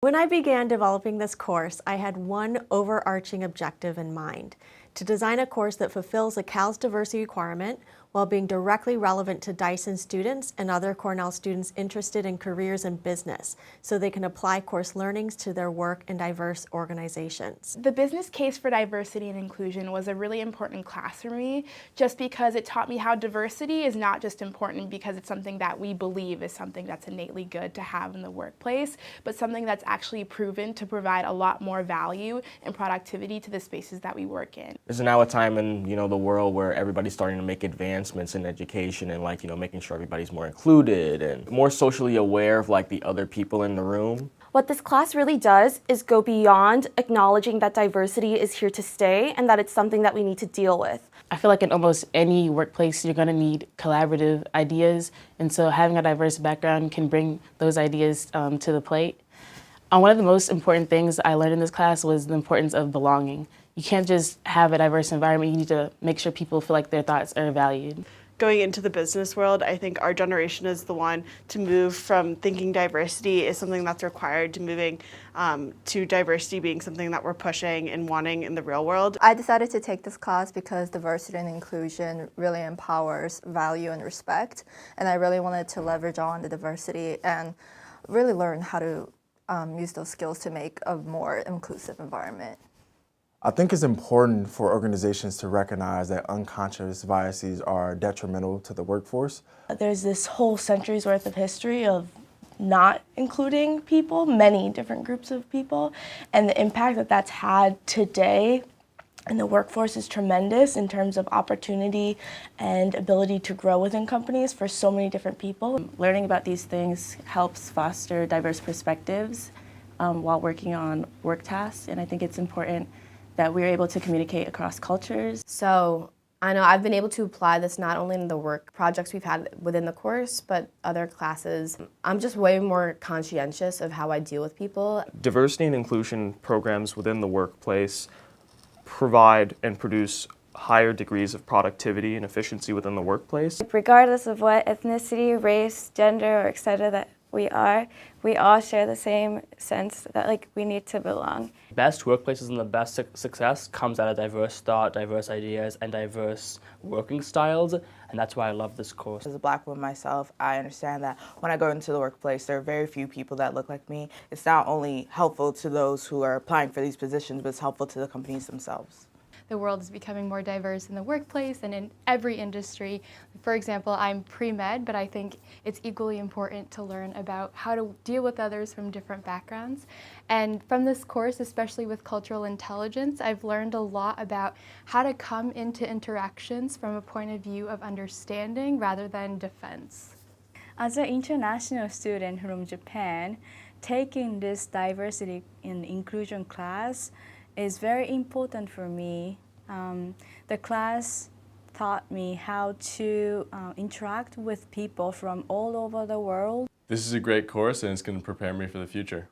When I began developing this course, I had one overarching objective in mind: to design a course that fulfills a CAL's diversity requirement while being directly relevant to Dyson students and other Cornell students interested in careers in business, so they can apply course learnings to their work in diverse organizations. The business case for diversity and inclusion was a really important class for me, just because it taught me how diversity is not just important because it's something that we believe is something that's innately good to have in the workplace, but something that's actually proven to provide a lot more value and productivity to the spaces that we work in. There's now a time in the world where everybody's starting to make advancements in education and making sure everybody's more included and more socially aware of the other people in the room. What this class really does is go beyond acknowledging that diversity is here to stay and that it's something that we need to deal with. I feel like in almost any workplace you're going to need collaborative ideas, and so having a diverse background can bring those ideas to the plate. One of the most important things I learned in this class was the importance of belonging. You can't just have a diverse environment, you need to make sure people feel like their thoughts are valued. Going into the business world, I think our generation is the one to move from thinking diversity is something that's required to moving to diversity being something that we're pushing and wanting in the real world. I decided to take this class because diversity and inclusion really empowers value and respect, and I really wanted to leverage on the diversity and really learn how to use those skills to make a more inclusive environment. I think it's important for organizations to recognize that unconscious biases are detrimental to the workforce. There's this whole century's worth of history of not including people, many different groups of people, and the impact that that's had today in the workforce is tremendous in terms of opportunity and ability to grow within companies for so many different people. Learning about these things helps foster diverse perspectives while working on work tasks, and I think it's important that we're able to communicate across cultures. So I know I've been able to apply this not only in the work projects we've had within the course, but other classes. I'm just way more conscientious of how I deal with people. Diversity and inclusion programs within the workplace provide and produce higher degrees of productivity and efficiency within the workplace. Regardless of what ethnicity, race, gender, or etc. that we all share the same sense that we need to belong. Best workplaces and the best success comes out of diverse thought, diverse ideas, and diverse working styles, and that's why I love this course. As a Black woman myself, I understand that when I go into the workplace, there are very few people that look like me. It's not only helpful to those who are applying for these positions, but it's helpful to the companies themselves. The world is becoming more diverse in the workplace and in every industry. For example, I'm pre-med, but I think it's equally important to learn about how to deal with others from different backgrounds. And from this course, especially with cultural intelligence, I've learned a lot about how to come into interactions from a point of view of understanding rather than defense. As an international student from Japan, taking this diversity and inclusion class is very important for me. The class taught me how to interact with people from all over the world. This is a great course and it's going to prepare me for the future.